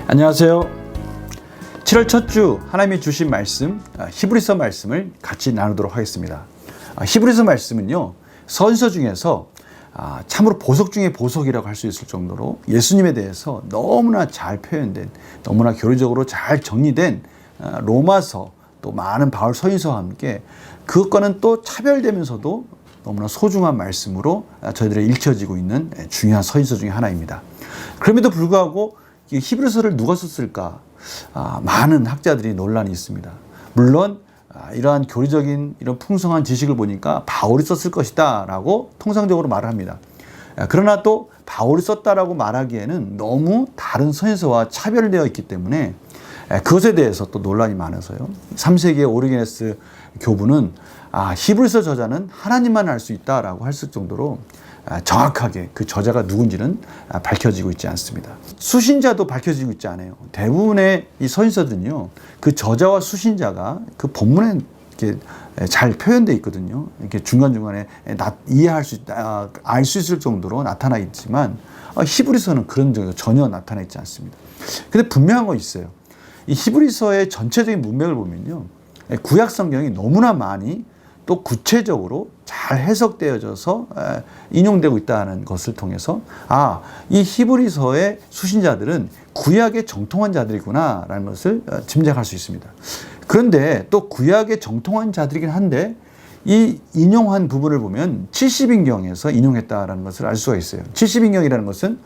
안녕하세요. 7월 첫 주 하나님이 주신 말씀, 히브리서 말씀을 같이 나누도록 하겠습니다. 히브리서 말씀은요, 선서 중에서 참으로 보석 중에 보석이라고 할 수 있을 정도로 예수님에 대해서 너무나 잘 표현된, 너무나 교리적으로 잘 정리된 로마서, 또 많은 바울 서신서와 함께 그것과는 또 차별되면서도 너무나 소중한 말씀으로 저희들이 읽혀지고 있는 중요한 서신서 중에 하나입니다. 그럼에도 불구하고 이 히브리서를 누가 썼을까? 많은 학자들이 논란이 있습니다. 물론 이러한 교리적인 이런 풍성한 지식을 보니까 바울이 썼을 것이다 라고 통상적으로 말을 합니다. 그러나 또 바울이 썼다라고 말하기에는 너무 다른 서신서와 차별되어 있기 때문에 그것에 대해서 또 논란이 많아서요. 3세기의 오리게네스 교부는 히브리서 저자는 하나님만 알 수 있다라고 했을 정도로 정확하게 그 저자가 누군지는 밝혀지고 있지 않습니다. 수신자도 밝혀지고 있지 않아요. 대부분의 이 서신서들은요, 그 저자와 수신자가 그 본문에 이렇게 잘 표현되어 있거든요. 이렇게 중간중간에 이해할 수 있다, 알 수 있을 정도로 나타나 있지만 히브리서는 그런 적이 전혀 나타나 있지 않습니다. 근데 분명한 거 있어요. 이 히브리서의 전체적인 문맥을 보면요, 구약 성경이 너무나 많이 또 구체적으로 잘 해석되어져서 인용되고 있다는 것을 통해서 이 히브리서의 수신자들은 구약의 정통한 자들이구나 라는 것을 짐작할 수 있습니다. 그런데 또 구약의 정통한 자들이긴 한데 이 인용한 부분을 보면 70인경에서 인용했다라는 것을 알 수가 있어요. 70인경이라는 것은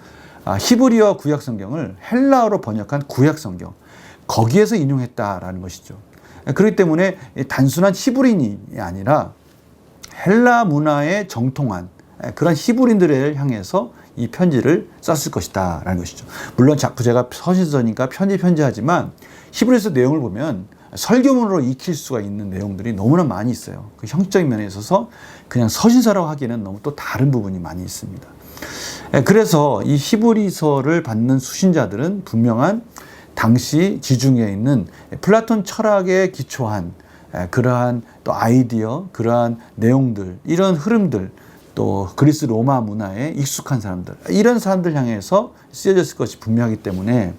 히브리어 구약 성경을 헬라어로 번역한 구약 성경, 거기에서 인용했다라는 것이죠. 그렇기 때문에 단순한 히브리인이 아니라 헬라 문화에 정통한 그런 히브리인들을 향해서 이 편지를 썼을 것이다 라는 것이죠. 물론 자꾸 제가 서신서니까 편지하지만 히브리서 내용을 보면 설교문으로 익힐 수가 있는 내용들이 너무나 많이 있어요. 그 형식적인 면에 있어서 그냥 서신서라고 하기에는 너무 또 다른 부분이 많이 있습니다. 그래서 이 히브리서를 받는 수신자들은 분명한 당시 지중해에 있는 플라톤 철학에 기초한 그러한 또 아이디어, 그러한 내용들, 이런 흐름들, 또 그리스 로마 문화에 익숙한 사람들, 이런 사람들 향해서 쓰여졌을 것이 분명하기 때문에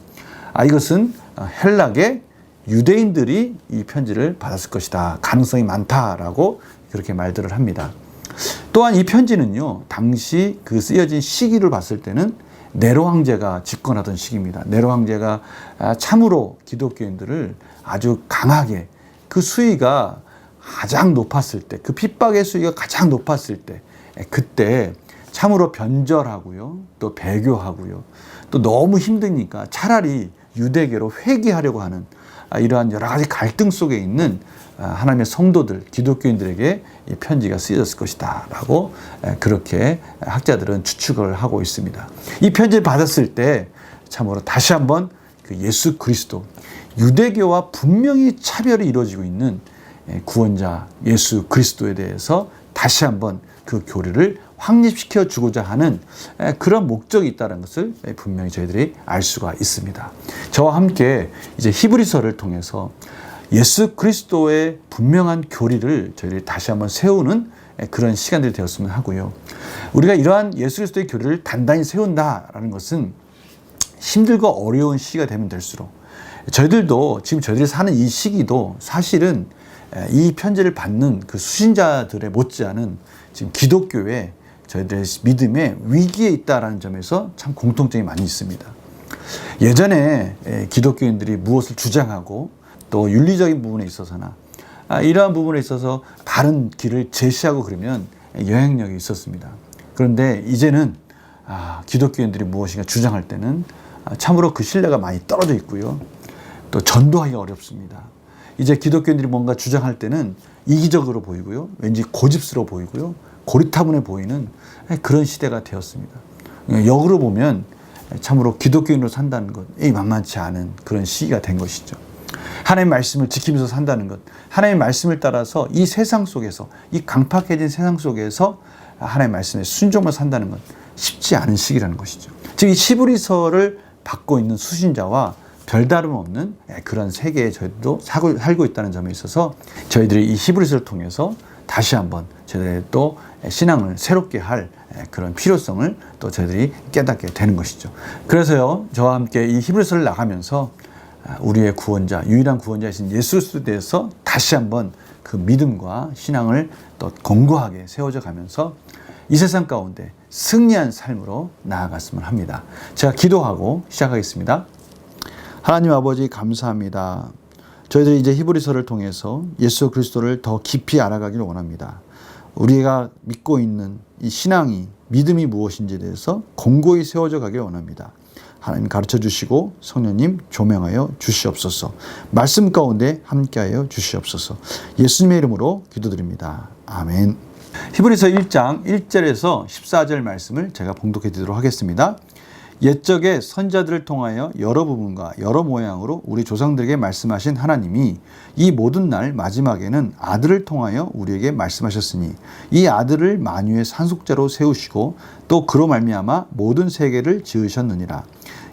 이것은 헬락의 유대인들이 이 편지를 받았을 것이다, 가능성이 많다라고 그렇게 말들을 합니다. 또한 이 편지는요, 당시 그 쓰여진 시기를 봤을 때는 네로 황제가 집권하던 시기입니다. 네로 황제가 참으로 기독교인들을 아주 강하게, 그 수위가 가장 높았을 때, 그 핍박의 수위가 가장 높았을 때, 그때 참으로 변절하고요, 또 배교하고요, 또 너무 힘드니까 차라리 유대계로 회귀하려고 하는 이러한 여러 가지 갈등 속에 있는 하나님의 성도들, 기독교인들에게 이 편지가 쓰여졌을 것이다 라고 그렇게 학자들은 추측을 하고 있습니다. 이 편지를 받았을 때 참으로 다시 한번 그 예수 그리스도, 유대교와 분명히 차별이 이루어지고 있는 구원자 예수 그리스도에 대해서 다시 한번 그 교리를 확립시켜 주고자 하는 그런 목적이 있다는 것을 분명히 저희들이 알 수가 있습니다. 저와 함께 이제 히브리서를 통해서 예수 그리스도의 분명한 교리를 저희들이 다시 한번 세우는 그런 시간들이 되었으면 하고요. 우리가 이러한 예수 그리스도의 교리를 단단히 세운다라는 것은 힘들고 어려운 시기가 되면 될수록 저희들도 지금 저희들이 사는 이 시기도 사실은 이 편지를 받는 그 수신자들의 못지않은 지금 기독교의 저희들의 믿음의 위기에 있다라는 점에서 참 공통점이 많이 있습니다. 예전에 기독교인들이 무엇을 주장하고 또 윤리적인 부분에 있어서나 이러한 부분에 있어서 바른 길을 제시하고 그러면 영향력이 있었습니다. 그런데 이제는 기독교인들이 무엇인가 주장할 때는 참으로 그 신뢰가 많이 떨어져 있고요. 또 전도하기가 어렵습니다. 이제 기독교인들이 뭔가 주장할 때는 이기적으로 보이고요. 왠지 고집스러워 보이고요. 고리타분해 보이는 그런 시대가 되었습니다. 역으로 보면 참으로 기독교인으로 산다는 것, 만만치 않은 그런 시기가 된 것이죠. 하나님의 말씀을 지키면서 산다는 것, 하나님의 말씀을 따라서 이 세상 속에서, 이 강팍해진 세상 속에서 하나님의 말씀에 순종만 산다는 것 쉽지 않은 시기라는 것이죠. 즉 이 히브리서를 받고 있는 수신자와 별다름 없는 그런 세계에 저희도 살고 있다는 점에 있어서 저희들이 이 히브리서를 통해서 다시 한번 저희들의 또 신앙을 새롭게 할 그런 필요성을 또 저희들이 깨닫게 되는 것이죠. 그래서요, 저와 함께 이 히브리서를 나가면서 우리의 구원자, 유일한 구원자이신 예수 그리스도에 대해서 다시 한번 그 믿음과 신앙을 또 견고하게 세워져 가면서 이 세상 가운데 승리한 삶으로 나아갔으면 합니다. 제가 기도하고 시작하겠습니다. 하나님 아버지 감사합니다. 저희들이 이제 히브리서를 통해서 예수 그리스도를 더 깊이 알아가기를 원합니다. 우리가 믿고 있는 이 신앙이, 믿음이 무엇인지에 대해서 공고히 세워져 가기를 원합니다. 하나님 가르쳐 주시고 성령님 조명하여 주시옵소서. 말씀 가운데 함께하여 주시옵소서. 예수님의 이름으로 기도드립니다. 아멘. 히브리서 1장 1절에서 14절 말씀을 제가 봉독해 드리도록 하겠습니다. 옛적에 선자들을 통하여 여러 부분과 여러 모양으로 우리 조상들에게 말씀하신 하나님이 이 모든 날 마지막에는 아들을 통하여 우리에게 말씀하셨으니 이 아들을 만유의 산속자로 세우시고 또 그로 말미암아 모든 세계를 지으셨느니라.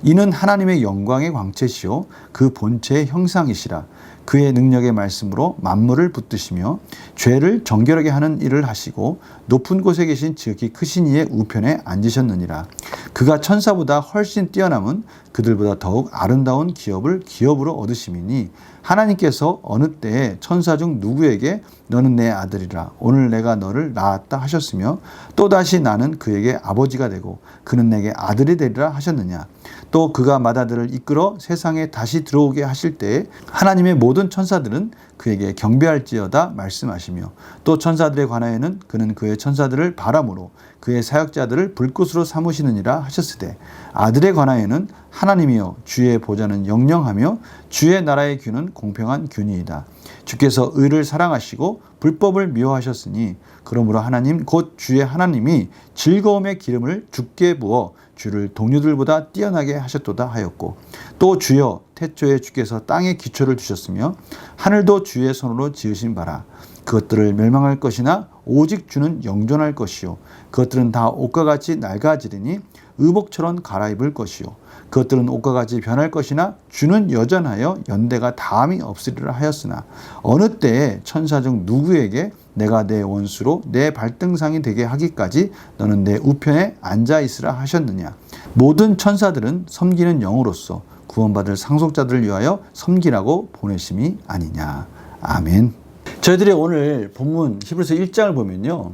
이는 하나님의 영광의 광채시요 그 본체의 형상이시라. 그의 능력의 말씀으로 만물을 붙드시며 죄를 정결하게 하는 일을 하시고 높은 곳에 계신 지극히 크신 이의 우편에 앉으셨느니라. 그가 천사보다 훨씬 뛰어남은 그들보다 더욱 아름다운 기업을 기업으로 얻으심이니 하나님께서 어느 때에 천사 중 누구에게 너는 내 아들이라 오늘 내가 너를 낳았다 하셨으며 또다시 나는 그에게 아버지가 되고 그는 내게 아들이 되리라 하셨느냐. 또 그가 맏아들을 이끌어 세상에 다시 들어오게 하실 때에 하나님의 모든 천사들은 그에게 경배할지어다 말씀하시며 또 천사들에 관하여는 그는 그의 천사들을 바람으로 그의 사역자들을 불꽃으로 삼으시느니라 하셨으되 아들에 관하여는 하나님이여 주의 보좌는 영영하며 주의 나라의 균은 공평한 균이이다. 주께서 의를 사랑하시고 불법을 미워하셨으니 그러므로 하나님 곧 주의 하나님이 즐거움의 기름을 주께 부어 주를 동료들보다 뛰어나게 하셨도다 하였고 또 주여 태초에 주께서 땅에 기초를 두셨으며 하늘도 주의 손으로 지으신 바라. 그것들을 멸망할 것이나 오직 주는 영존할 것이요 그것들은 다 옷과 같이 낡아지리니 의복처럼 갈아입을 것이요 그것들은 옷과 같이 변할 것이나 주는 여전하여 연대가 다함이 없으리라 하였으나 어느 때에 천사 중 누구에게 내가 내 원수로 내 발등상이 되게 하기까지 너는 내 우편에 앉아 있으라 하셨느냐. 모든 천사들은 섬기는 영으로서 구원받을 상속자들을 위하여 섬기라고 보내심이 아니냐. 아멘. 저희들이 오늘 본문 히브리서 1장을 보면요,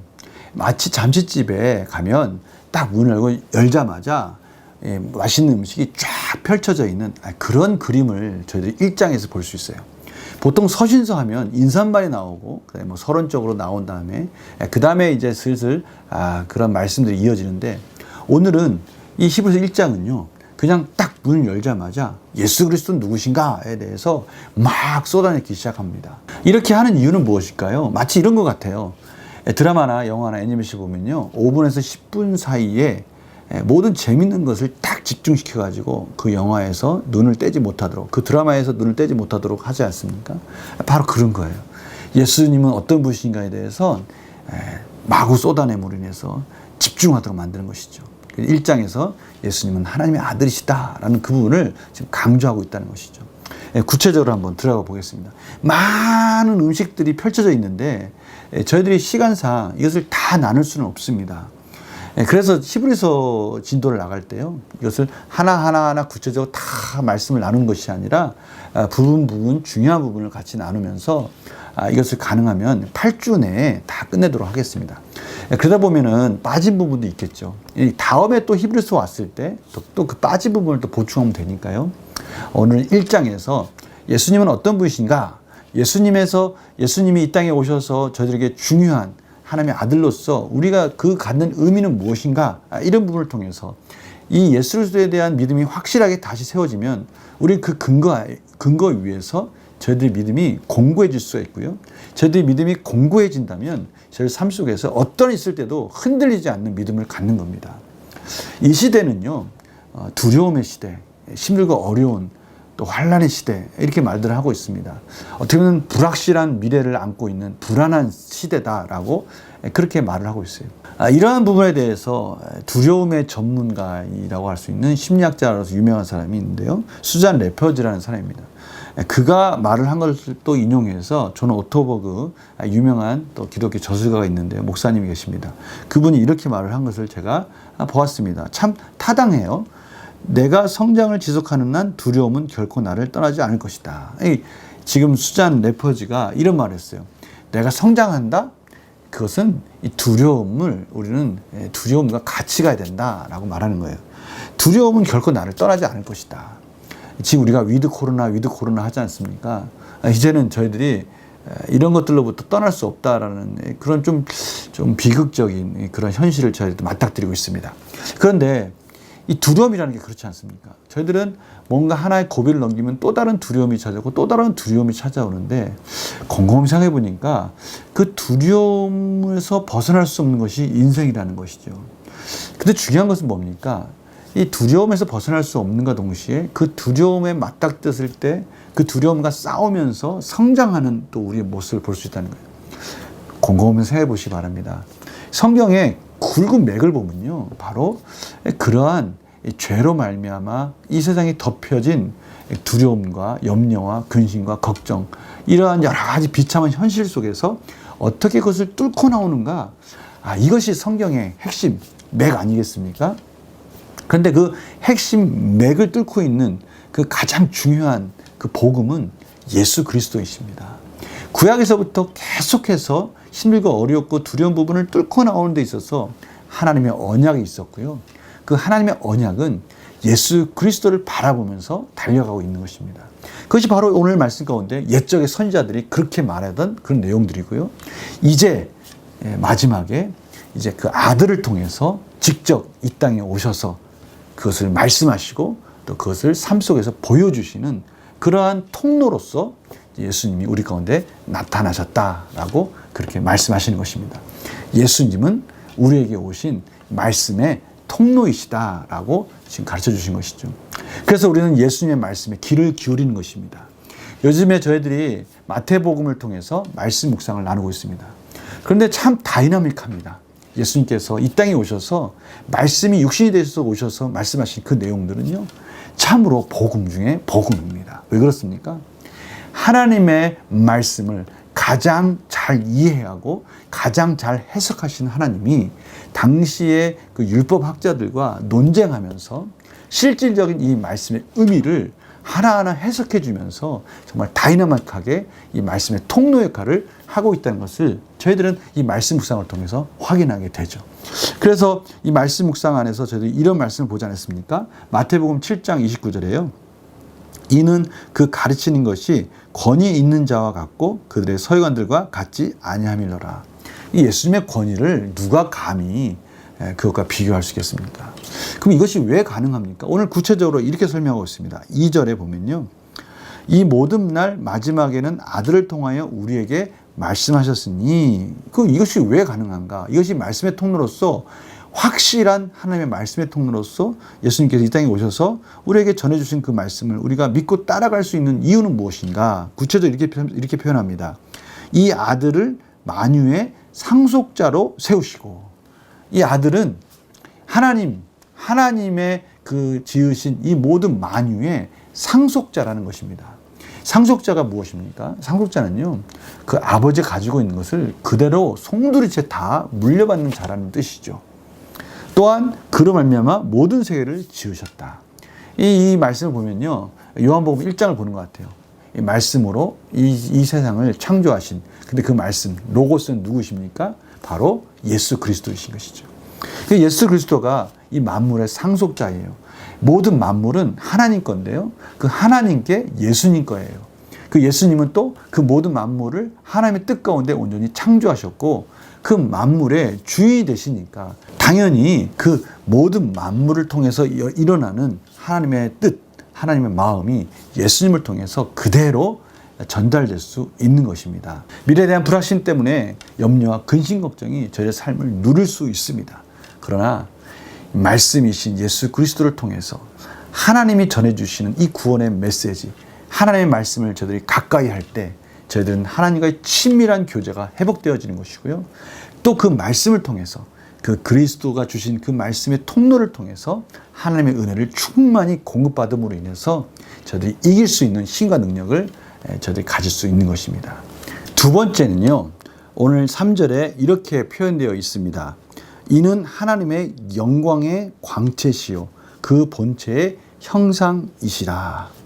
마치 잠시집에 가면 딱 문을 열자마자 맛있는 음식이 쫙 펼쳐져 있는 그런 그림을 저희들이 1장에서 볼 수 있어요. 보통 서신서 하면 인사말이 나오고 뭐 서론적으로 나온 다음에 그 다음에 이제 슬슬 그런 말씀들이 이어지는데 오늘은 이 히브리서 1장은요 그냥 딱 문을 열자마자 예수 그리스도는 누구신가에 대해서 막 쏟아내기 시작합니다. 이렇게 하는 이유는 무엇일까요? 마치 이런 것 같아요. 드라마나 영화나 애니메이션 보면요 5분에서 10분 사이에 모든 재밌는 것을 딱 집중시켜 가지고 그 영화에서 눈을 떼지 못하도록, 그 드라마에서 눈을 떼지 못하도록 하지 않습니까? 바로 그런 거예요. 예수님은 어떤 분이신가에 대해서 마구 쏟아냄으로 인해서 집중하도록 만드는 것이죠. 1장에서 예수님은 하나님의 아들이시다라는 그 부분을 지금 강조하고 있다는 것이죠. 구체적으로 한번 들어가 보겠습니다. 많은 음식들이 펼쳐져 있는데 저희들이 시간상 이것을 다 나눌 수는 없습니다. 그래서 히브리서 진도를 나갈 때요, 이것을 하나하나 구체적으로 다 말씀을 나누는 것이 아니라 부분 중요한 부분을 같이 나누면서 이것을 가능하면 8주 내에 다 끝내도록 하겠습니다. 그러다 보면은 빠진 부분도 있겠죠. 다음에 또 히브리서 왔을 때 또 그 빠진 부분을 또 보충하면 되니까요. 오늘 1장에서 예수님은 어떤 분이신가? 예수님이 이 땅에 오셔서 저희들에게 중요한 하나님의 아들로서 우리가 그 갖는 의미는 무엇인가? 이런 부분을 통해서 이 예수 그리스도에 대한 믿음이 확실하게 다시 세워지면 우리 그 근거 위에서 저희들의 믿음이 공고해질 수가 있고요. 저희들의 믿음이 공고해진다면 저희 삶 속에서 어떤 있을 때도 흔들리지 않는 믿음을 갖는 겁니다. 이 시대는요, 두려움의 시대, 힘들고 어려운 또 환란의 시대 이렇게 말들을 하고 있습니다. 어떻게 보면 불확실한 미래를 안고 있는 불안한 시대다라고 그렇게 말을 하고 있어요. 이러한 부분에 대해서 두려움의 전문가이라고 할 수 있는 심리학자로서 유명한 사람이 있는데요. 수잔 레퍼즈라는 사람입니다. 그가 말을 한 것을 또 인용해서 존 오토버그 유명한 또 기독교 저술가가 있는데요. 목사님이 계십니다. 그분이 이렇게 말을 한 것을 제가 보았습니다. 참 타당해요. 내가 성장을 지속하는 한 두려움은 결코 나를 떠나지 않을 것이다. 지금 수잔 레퍼지가 이런 말을 했어요. 내가 성장한다? 그것은 이 두려움을 우리는 두려움과 같이 가야 된다라고 말하는 거예요. 두려움은 결코 나를 떠나지 않을 것이다. 지금 우리가 위드 코로나 하지 않습니까? 이제는 저희들이 이런 것들로부터 떠날 수 없다라는 그런 좀 비극적인 그런 현실을 저희들 맞닥뜨리고 있습니다. 그런데 이 두려움이라는 게 그렇지 않습니까? 저희들은 뭔가 하나의 고비를 넘기면 또 다른 두려움이 찾아오고 또 다른 두려움이 찾아오는데 곰곰이 생각해 보니까 그 두려움에서 벗어날 수 없는 것이 인생이라는 것이죠. 근데 중요한 것은 뭡니까? 이 두려움에서 벗어날 수 없는가 동시에 그 두려움에 맞닥뜨렸을 때 그 두려움과 싸우면서 성장하는 또 우리의 모습을 볼 수 있다는 거예요. 곰곰이 생각해 보시기 바랍니다. 성경의 굵은 맥을 보면요, 바로 그러한 죄로 말미암아 이 세상에 덮여진 두려움과 염려와 근심과 걱정, 이러한 여러 가지 비참한 현실 속에서 어떻게 그것을 뚫고 나오는가, 이것이 성경의 핵심 맥 아니겠습니까? 그런데 그 핵심 맥을 뚫고 있는 그 가장 중요한 그 복음은 예수 그리스도이십니다. 구약에서부터 계속해서 힘들고 어렵고 두려운 부분을 뚫고 나오는 데 있어서 하나님의 언약이 있었고요. 그 하나님의 언약은 예수 그리스도를 바라보면서 달려가고 있는 것입니다. 그것이 바로 오늘 말씀 가운데 옛적의 선지자들이 그렇게 말하던 그런 내용들이고요. 이제 마지막에 이제 그 아들을 통해서 직접 이 땅에 오셔서 그것을 말씀하시고 또 그것을 삶 속에서 보여주시는 그러한 통로로서 예수님이 우리 가운데 나타나셨다라고 그렇게 말씀하시는 것입니다. 예수님은 우리에게 오신 말씀의 통로이시다라고 지금 가르쳐 주신 것이죠. 그래서 우리는 예수님의 말씀에 귀를 기울이는 것입니다. 요즘에 저희들이 마태복음을 통해서 말씀 묵상을 나누고 있습니다. 그런데 참 다이나믹합니다. 예수님께서 이 땅에 오셔서 말씀이 육신이 되셔서 오셔서 말씀하신 그 내용들은요, 참으로 복음 중에 복음입니다. 왜 그렇습니까? 하나님의 말씀을 가장 잘 이해하고 가장 잘 해석하신 하나님이 당시의 그 율법학자들과 논쟁하면서 실질적인 이 말씀의 의미를 하나하나 해석해 주면서 정말 다이나믹하게 이 말씀의 통로 역할을 하고 있다는 것을 저희들은 이 말씀 묵상을 통해서 확인하게 되죠. 그래서 이 말씀 묵상 안에서 저희들이 이런 말씀을 보지 않았습니까? 마태복음 7장 29절에요. 이는 그 가르치는 것이 권위 있는 자와 같고 그들의 서기관들과 같지 아니함이로라. 이 예수님의 권위를 누가 감히 그것과 비교할 수 있겠습니까? 그럼 이것이 왜 가능합니까? 오늘 구체적으로 이렇게 설명하고 있습니다. 2절에 보면요. 이 모든 날 마지막에는 아들을 통하여 우리에게 말씀하셨으니, 그럼 이것이 왜 가능한가? 이것이 말씀의 통로로서 확실한 하나님의 말씀의 통로로서 예수님께서 이 땅에 오셔서 우리에게 전해주신 그 말씀을 우리가 믿고 따라갈 수 있는 이유는 무엇인가? 구체적으로 이렇게 표현합니다. 이 아들을 만유의 상속자로 세우시고, 이 아들은 하나님의 그 지으신 이 모든 만유의 상속자라는 것입니다. 상속자가 무엇입니까? 상속자는요, 그 아버지가 가지고 있는 것을 그대로 송두리째 다 물려받는 자라는 뜻이죠. 또한 그로 말미암아 모든 세계를 지으셨다. 이 말씀을 보면요, 요한복음 1장을 보는 것 같아요. 이 말씀으로 이 세상을 창조하신, 근데 그 말씀, 로고스는 누구십니까? 바로 예수 그리스도이신 것이죠. 예수 그리스도가 이 만물의 상속자예요. 모든 만물은 하나님 건데요, 그 하나님께 예수님 거예요. 그 예수님은 또 그 모든 만물을 하나님의 뜻 가운데 온전히 창조하셨고 그 만물의 주인이 되시니까 당연히 그 모든 만물을 통해서 일어나는 하나님의 뜻, 하나님의 마음이 예수님을 통해서 그대로 전달될 수 있는 것입니다. 미래에 대한 불확신 때문에 염려와 근심 걱정이 저희의 삶을 누릴 수 있습니다. 그러나 말씀이신 예수 그리스도를 통해서 하나님이 전해주시는 이 구원의 메시지, 하나님의 말씀을 저희들이 가까이 할 때 저희들은 하나님과의 친밀한 교제가 회복되어지는 것이고요. 또 그 말씀을 통해서 그 그리스도가 주신 그 말씀의 통로를 통해서 하나님의 은혜를 충만히 공급받음으로 인해서 저들이 이길 수 있는 힘과 능력을 저들이 가질 수 있는 것입니다. 두 번째는요, 오늘 3절에 이렇게 표현되어 있습니다. 이는 하나님의 영광의 광채시요 그 본체의 형상이시라.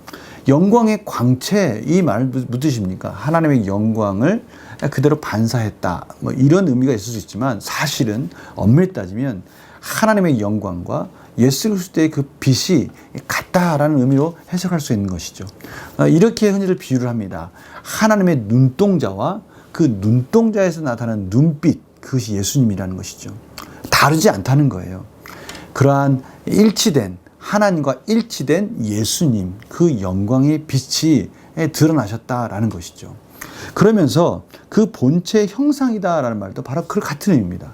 영광의 광채, 이 말 무슨 뜻입니까? 하나님의 영광을 그대로 반사했다, 뭐 이런 의미가 있을 수 있지만, 사실은 엄밀히 따지면 하나님의 영광과 예수 그리스도의 그 빛이 같다라는 의미로 해석할 수 있는 것이죠. 이렇게 흔히들 비유를 합니다. 하나님의 눈동자와 그 눈동자에서 나타나는 눈빛, 그것이 예수님이라는 것이죠. 다르지 않다는 거예요. 그러한 일치된, 하나님과 일치된 예수님, 그 영광의 빛이 드러나셨다라는 것이죠. 그러면서 그 본체의 형상이다라는 말도 바로 그 같은 의미입니다.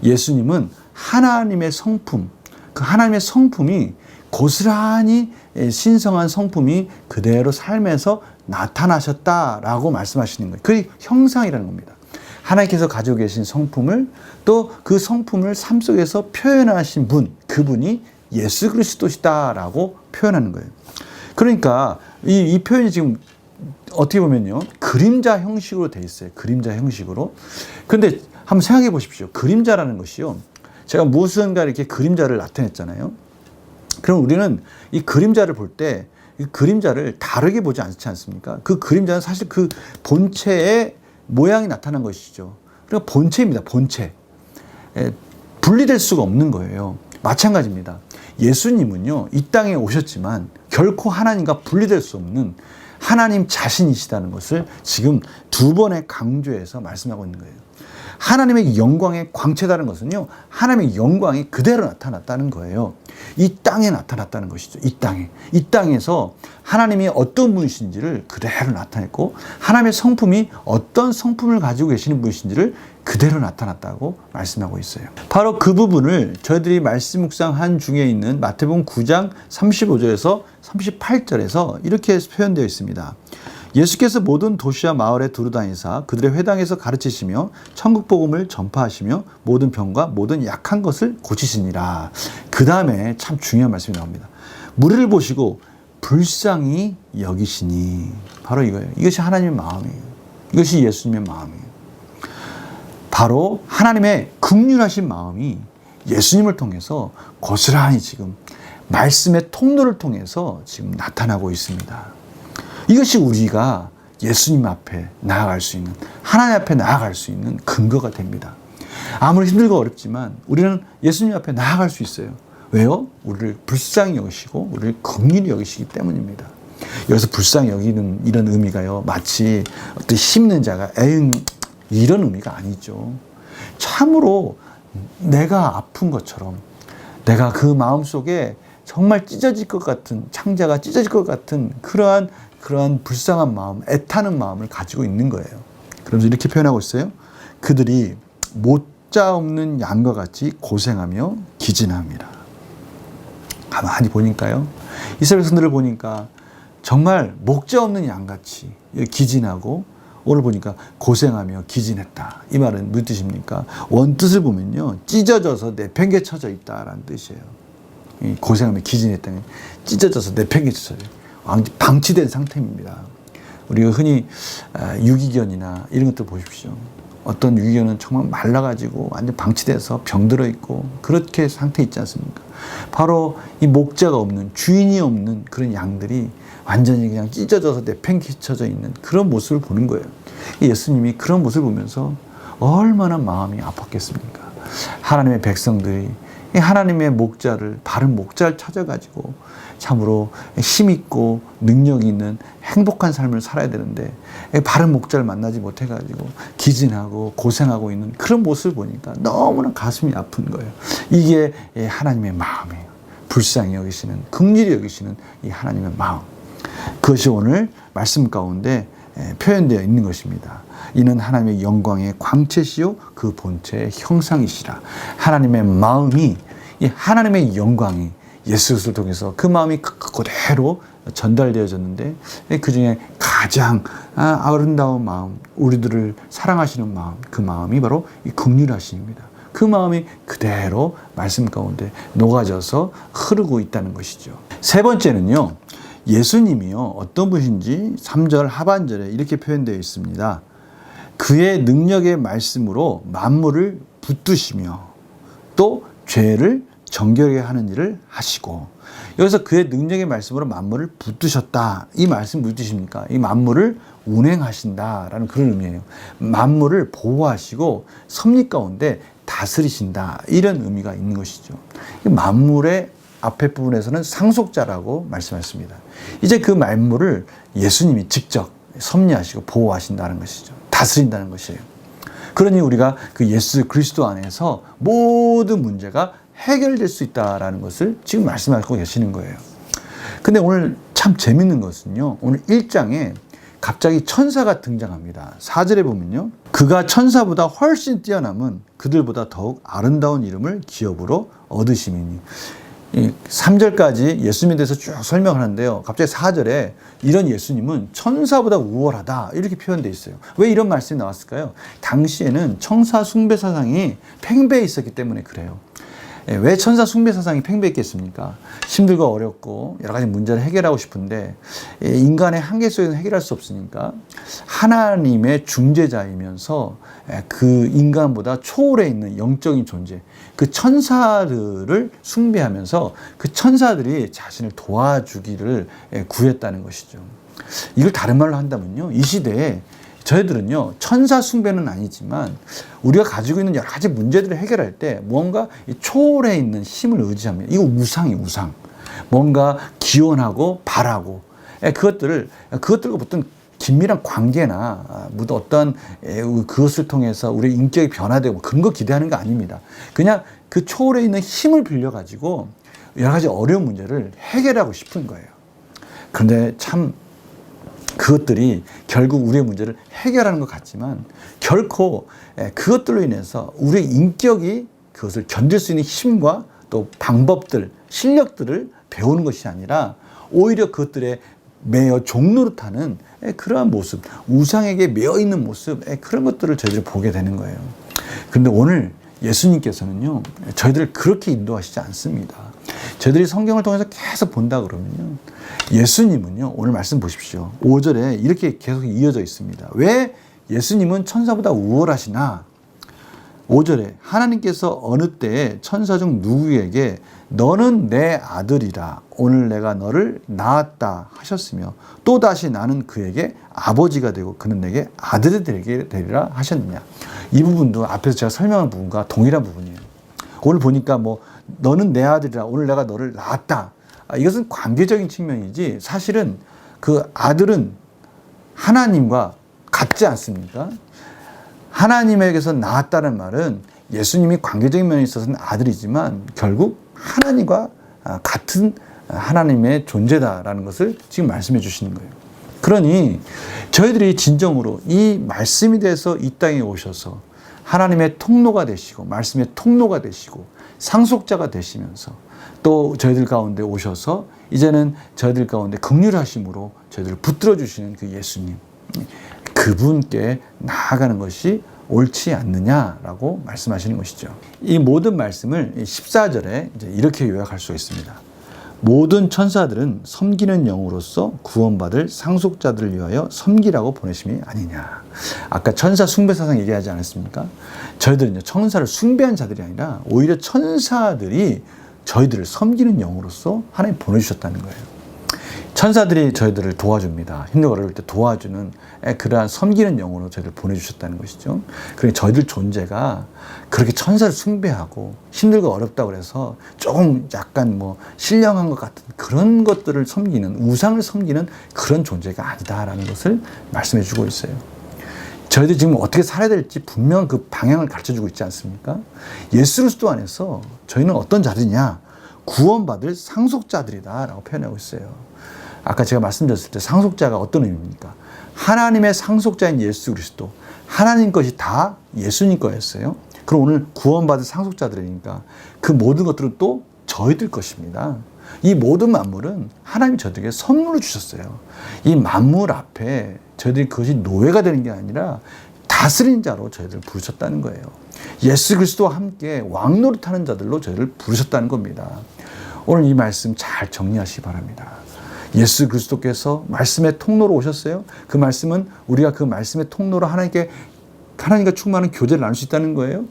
예수님은 하나님의 성품, 그 하나님의 성품이 고스란히 신성한 성품이 그대로 삶에서 나타나셨다라고 말씀하시는 거예요. 그게 형상이라는 겁니다. 하나님께서 가지고 계신 성품을, 또 그 성품을 삶 속에서 표현하신 분, 그분이 예수 그리스도시다라고 표현하는 거예요. 그러니까 이 표현이 지금 어떻게 보면요, 그림자 형식으로 돼 있어요. 그림자 형식으로. 근데 한번 생각해 보십시오. 그림자라는 것이요, 제가 무엇인가 이렇게 그림자를 나타냈잖아요. 그럼 우리는 이 그림자를 볼 때 이 그림자를 다르게 보지 않지 않습니까? 그 그림자는 사실 그 본체의 모양이 나타난 것이죠. 그러니까 본체입니다. 본체. 분리될 수가 없는 거예요. 마찬가지입니다. 예수님은요, 이 땅에 오셨지만 결코 하나님과 분리될 수 없는 하나님 자신이시다는 것을 지금 두 번의 강조해서 말씀하고 있는 거예요. 하나님의 영광의 광채다는 것은요, 하나님의 영광이 그대로 나타났다는 거예요. 이 땅에 나타났다는 것이죠. 이 땅에. 이 땅에서 하나님이 어떤 분이신지를 그대로 나타냈고, 하나님의 성품이 어떤 성품을 가지고 계시는 분이신지를 그대로 나타났다고 말씀하고 있어요. 바로 그 부분을 저희들이 말씀 묵상한 중에 있는 마태복음 9장 35절에서 38절에서 이렇게 표현되어 있습니다. 예수께서 모든 도시와 마을에 두루다니사 그들의 회당에서 가르치시며 천국 복음을 전파하시며 모든 병과 모든 약한 것을 고치시니라. 그 다음에 참 중요한 말씀이 나옵니다. 무리를 보시고 불쌍히 여기시니. 바로 이거예요. 이것이 하나님의 마음이에요. 이것이 예수님의 마음이에요. 바로 하나님의 긍휼하신 마음이 예수님을 통해서 고스란히 지금 말씀의 통로를 통해서 지금 나타나고 있습니다. 이것이 우리가 예수님 앞에 나아갈 수 있는, 하나님 앞에 나아갈 수 있는 근거가 됩니다. 아무리 힘들고 어렵지만 우리는 예수님 앞에 나아갈 수 있어요. 왜요? 우리를 불쌍히 여기시고 우리를 긍휼히 여기시기 때문입니다. 여기서 불쌍히 여기는 이런 의미가요, 마치 어떤 힘있는 자가 에잉 이런 의미가 아니죠. 참으로 내가 아픈 것처럼, 내가 그 마음속에 정말 찢어질 것 같은, 창자가 찢어질 것 같은 그러한 불쌍한 마음, 애타는 마음을 가지고 있는 거예요. 그러면서 이렇게 표현하고 있어요. 그들이 목자 없는 양과 같이 고생하며 기진합니다. 가만히 보니까요, 이스라엘 백성들을 보니까 정말 목자 없는 양같이 기진하고, 오늘 보니까 고생하며 기진했다. 이 말은 무슨 뜻입니까? 원뜻을 보면요, 찢어져서 내팽개쳐져 있다라는 뜻이에요. 고생하며 기진했다는, 찢어져서 내팽개쳐져 방치된 상태입니다. 우리가 흔히 유기견이나 이런 것들 보십시오. 어떤 유기견은 정말 말라가지고 완전 방치돼서 병들어 있고 그렇게 상태에 있지 않습니까? 바로 이 목자가 없는, 주인이 없는 그런 양들이 완전히 그냥 찢어져서 내팽개쳐져 있는 그런 모습을 보는 거예요. 예수님이 그런 모습을 보면서 얼마나 마음이 아팠겠습니까? 하나님의 백성들이 하나님의 목자를, 바른 목자를 찾아가지고 참으로 힘있고 능력이 있는 행복한 삶을 살아야 되는데 바른 목자를 만나지 못해가지고 기진하고 고생하고 있는 그런 모습을 보니까 너무나 가슴이 아픈 거예요. 이게 하나님의 마음이에요. 불쌍히 여기시는, 긍휼히 여기시는 이 하나님의 마음. 그것이 오늘 말씀 가운데 표현되어 있는 것입니다. 이는 하나님의 영광의 광채시요 그 본체의 형상이시라. 하나님의 마음이, 하나님의 영광이 예수 그리스도를 통해서 그 마음이 그대로 전달되어졌는데, 그 중에 가장 아름다운 마음, 우리들을 사랑하시는 마음, 그 마음이 바로 이 긍휼하심입니다. 그 마음이 그대로 말씀 가운데 녹아져서 흐르고 있다는 것이죠. 세 번째는요, 예수님이요, 어떤 분인지 3절 하반절에 이렇게 표현되어 있습니다. 그의 능력의 말씀으로 만물을 붙드시며 또 죄를 정결하게 하는 일을 하시고, 여기서 그의 능력의 말씀으로 만물을 붙드셨다. 이 말씀 무슨 뜻입니까? 이 만물을 운행하신다라는 그런 의미예요. 만물을 보호하시고 섭리 가운데 다스리신다. 이런 의미가 있는 것이죠. 만물의 앞에 부분에서는 상속자라고 말씀하셨습니다. 이제 그 만물을 예수님이 직접 섭리하시고 보호하신다는 것이죠. 다스린다는 것이에요. 그러니 우리가 그 예수 그리스도 안에서 모든 문제가 해결될 수 있다는 것을 지금 말씀하고 계시는 거예요. 근데 오늘 참 재밌는 것은요, 오늘 1장에 갑자기 천사가 등장합니다. 4절에 보면요, 그가 천사보다 훨씬 뛰어남은 그들보다 더욱 아름다운 이름을 기업으로 얻으심이니. 3절까지 예수님에 대해서 쭉 설명하는데요, 갑자기 4절에 이런 예수님은 천사보다 우월하다 이렇게 표현되어 있어요. 왜 이런 말씀이 나왔을까요? 당시에는 천사 숭배 사상이 팽배해 있었기 때문에 그래요. 왜 천사 숭배 사상이 팽배했겠습니까? 힘들고 어렵고 여러 가지 문제를 해결하고 싶은데 인간의 한계 속에서 해결할 수 없으니까 하나님의 중재자이면서 그 인간보다 초월해 있는 영적인 존재, 그 천사들을 숭배하면서 그 천사들이 자신을 도와주기를 구했다는 것이죠. 이걸 다른 말로 한다면요, 이 시대에 저희들은요, 천사 숭배는 아니지만 우리가 가지고 있는 여러 가지 문제들을 해결할 때 무언가 초월해 있는 힘을 의지합니다. 이거 우상이에요, 우상. 뭔가 기원하고 바라고, 그것들과 어떤 긴밀한 관계나 어떤 그것을 통해서 우리의 인격이 변화되고 그런 거 기대하는 거 아닙니다. 그냥 그 초월해 있는 힘을 빌려가지고 여러 가지 어려운 문제를 해결하고 싶은 거예요. 그런데 참 그것들이 결국 우리의 문제를 해결하는 것 같지만 결코 그것들로 인해서 우리의 인격이 그것을 견딜 수 있는 힘과 또 방법들, 실력들을 배우는 것이 아니라 오히려 그것들에 매여 종노릇하는 그러한 모습, 우상에게 매여 있는 모습, 그런 것들을 저희들이 보게 되는 거예요. 그런데 오늘 예수님께서는요, 저희들을 그렇게 인도하시지 않습니다. 저희들이 성경을 통해서 계속 본다 그러면요, 예수님은요, 오늘 말씀 보십시오. 5절에 이렇게 계속 이어져 있습니다. 왜 예수님은 천사보다 우월하시나? 5절에 하나님께서 어느 때에 천사 중 누구에게 너는 내 아들이라 오늘 내가 너를 낳았다 하셨으며 또다시 나는 그에게 아버지가 되고 그는 내게 아들이 되리라 하셨느냐. 이 부분도 앞에서 제가 설명한 부분과 동일한 부분이에요. 오늘 보니까 너는 내 아들이라 오늘 내가 너를 낳았다. 이것은 관계적인 측면이지 사실은 그 아들은 하나님과 같지 않습니까? 하나님에게서 낳았다는 말은 예수님이 관계적인 면에 있어서는 아들이지만 결국 하나님과 같은 하나님의 존재다라는 것을 지금 말씀해 주시는 거예요. 그러니 저희들이 진정으로 이 말씀에 대해서 이 땅에 오셔서 하나님의 통로가 되시고 말씀의 통로가 되시고 상속자가 되시면서 또 저희들 가운데 오셔서 이제는 저희들 가운데 긍휼하심으로 저희들을 붙들어 주시는 그 예수님, 그분께 나아가는 것이 옳지 않느냐라고 말씀하시는 것이죠. 이 모든 말씀을 14절에 이제 이렇게 요약할 수 있습니다. 모든 천사들은 섬기는 영으로서 구원받을 상속자들을 위하여 섬기라고 보내심이 아니냐. 아까 천사 숭배 사상 얘기하지 않았습니까? 저희들은요, 천사를 숭배한 자들이 아니라 오히려 천사들이 저희들을 섬기는 영으로서 하나님 보내주셨다는 거예요. 천사들이 저희들을 도와줍니다. 힘들고 어려울 때 도와주는 그러한 섬기는 영으로 저희를 보내주셨다는 것이죠. 그러니 저희들 존재가 그렇게 천사를 숭배하고 힘들고 어렵다고 해서 조금 약간 신령한 것 같은 그런 것들을 섬기는, 우상을 섬기는 그런 존재가 아니다라는 것을 말씀해 주고 있어요. 저희들이 지금 어떻게 살아야 될지 분명한 그 방향을 가르쳐 주고 있지 않습니까? 예수 그리스도 안에서 저희는 어떤 자들이냐? 구원받을 상속자들이다라고 표현하고 있어요. 아까 제가 말씀드렸을 때 상속자가 어떤 의미입니까? 하나님의 상속자인 예수 그리스도, 하나님 것이 다 예수님 거였어요. 그럼 오늘 구원받을 상속자들이니까 그 모든 것들은 또 저희들 것입니다. 이 모든 만물은 하나님이 저희들에게 선물로 주셨어요. 이 만물 앞에 저희들이 그것이 노예가 되는 게 아니라 다스린 자로 저희들을 부르셨다는 거예요. 예수 그리스도와 함께 왕노릇하는 자들로 저희를 부르셨다는 겁니다. 오늘 이 말씀 잘 정리하시기 바랍니다. 예수 그리스도께서 말씀의 통로로 오셨어요. 그 말씀은 우리가 그 말씀의 통로로 하나님과 충만한 교제를 나눌 수 있다는 거예요.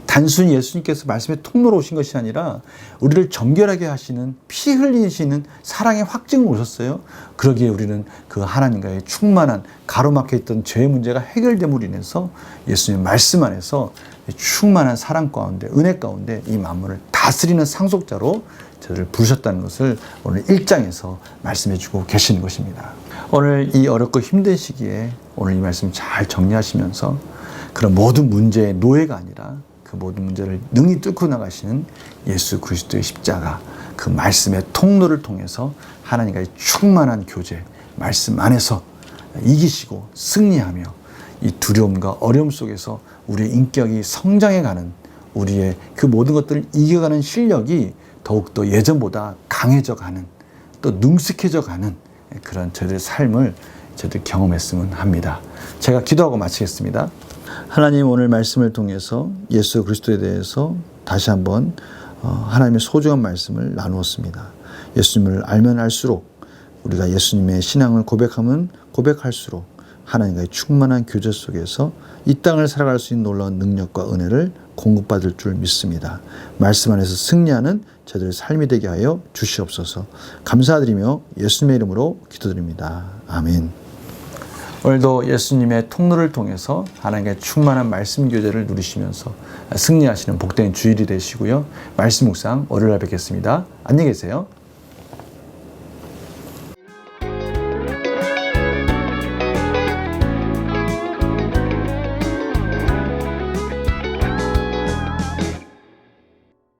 단순히 예수님께서 말씀의 통로로 오신 것이 아니라 우리를 정결하게 하시는, 피 흘리시는 사랑의 확증을 오셨어요. 그러기에 우리는 그 하나님과의 충만한, 가로막혀 있던 죄의 문제가 해결됨으로 인해서 예수님의 말씀 안에서 충만한 사랑 가운데, 은혜 가운데 이 만물을 다스리는 상속자로 저를 부르셨다는 것을 오늘 1장에서 말씀해 주고 계시는 것입니다. 오늘 이 어렵고 힘든 시기에 오늘 이 말씀 잘 정리하시면서 그런 모든 문제의 노예가 아니라 그 모든 문제를 능히 뚫고 나가시는 예수 그리스도의 십자가, 그 말씀의 통로를 통해서 하나님과의 충만한 교제, 말씀 안에서 이기시고 승리하며 이 두려움과 어려움 속에서 우리의 인격이 성장해가는, 우리의 그 모든 것들을 이겨가는 실력이 더욱더 예전보다 강해져가는, 또 능숙해져가는 그런 저희들의 삶을 저희들이 경험했으면 합니다. 제가 기도하고 마치겠습니다. 하나님, 오늘 말씀을 통해서 예수 그리스도에 대해서 다시 한번 하나님의 소중한 말씀을 나누었습니다. 예수님을 알면 알수록, 우리가 예수님의 신앙을 고백하면 고백할수록 하나님과의 충만한 교제 속에서 이 땅을 살아갈 수 있는 놀라운 능력과 은혜를 공급받을 줄 믿습니다. 말씀 안에서 승리하는 저들의 삶이 되게 하여 주시옵소서. 감사드리며 예수님의 이름으로 기도드립니다. 아멘. 오늘도 예수님의 통로를 통해서 하나님의 충만한 말씀 교제를 누리시면서 승리하시는 복된 주일이 되시고요. 말씀 묵상 월요일에 뵙겠습니다. 안녕히 계세요.